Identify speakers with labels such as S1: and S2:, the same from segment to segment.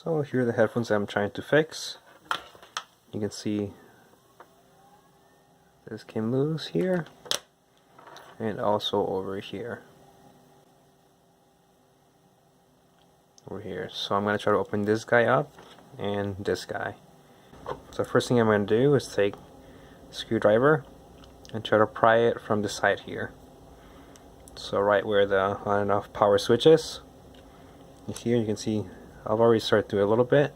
S1: So here are the headphones I'm trying to fix. You can see this came loose here and also over here. So I'm going to try to open this guy up and this guy. So first thing I'm going to do is take a screwdriver and try to pry it from the side here. So right where the on and off power switch is. And here you can see I've already started to do a little bit.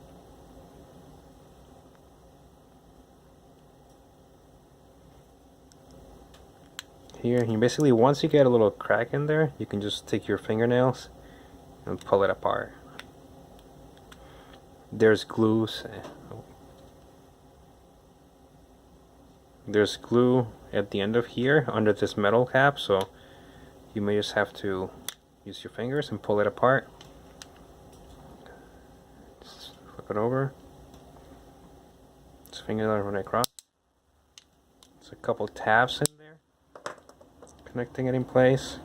S1: Here, you basically, once you get a little crack in there, you can just take your fingernails and pull it apart. There's glue. There's glue at the end of here under this metal cap, so you may just have to use your fingers and pull it apart. Just flip it over. Just fingernail run across. There's a couple tabs in there, connecting it in place.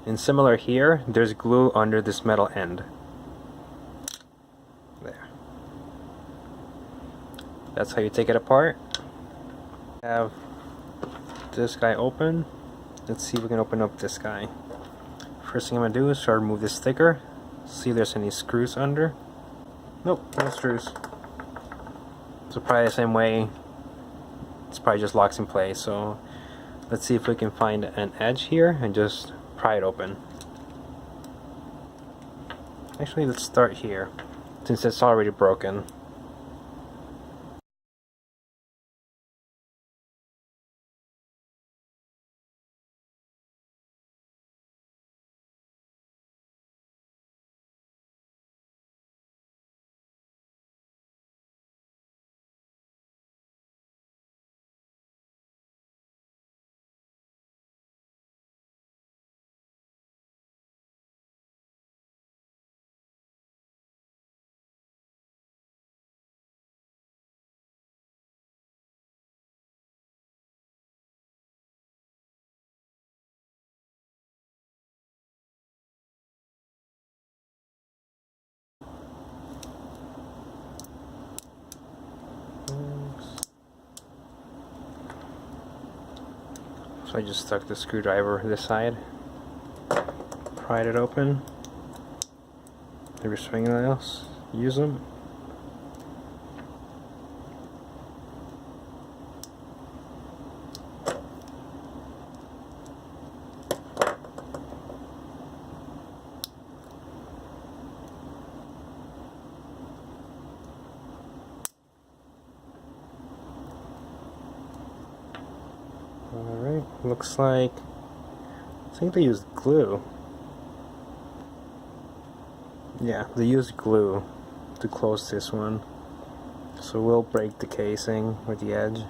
S1: And similar here, there's glue under this metal end. There. That's how you take it apart. Have this guy open. Let's see if we can open up this guy. First thing I'm going to do is try to remove this sticker. See if there's any screws under. Nope, no screws. So probably the same way, it's probably just locks in place. So let's see if we can find an edge here and just pry it open. Actually, let's start here, since it's already broken. So I just stuck the screwdriver this side, pried it open. Maybe fingernails, use them. Alright, looks like, I think they used glue. Yeah, they used glue to close this one. So we'll break the casing with the edge.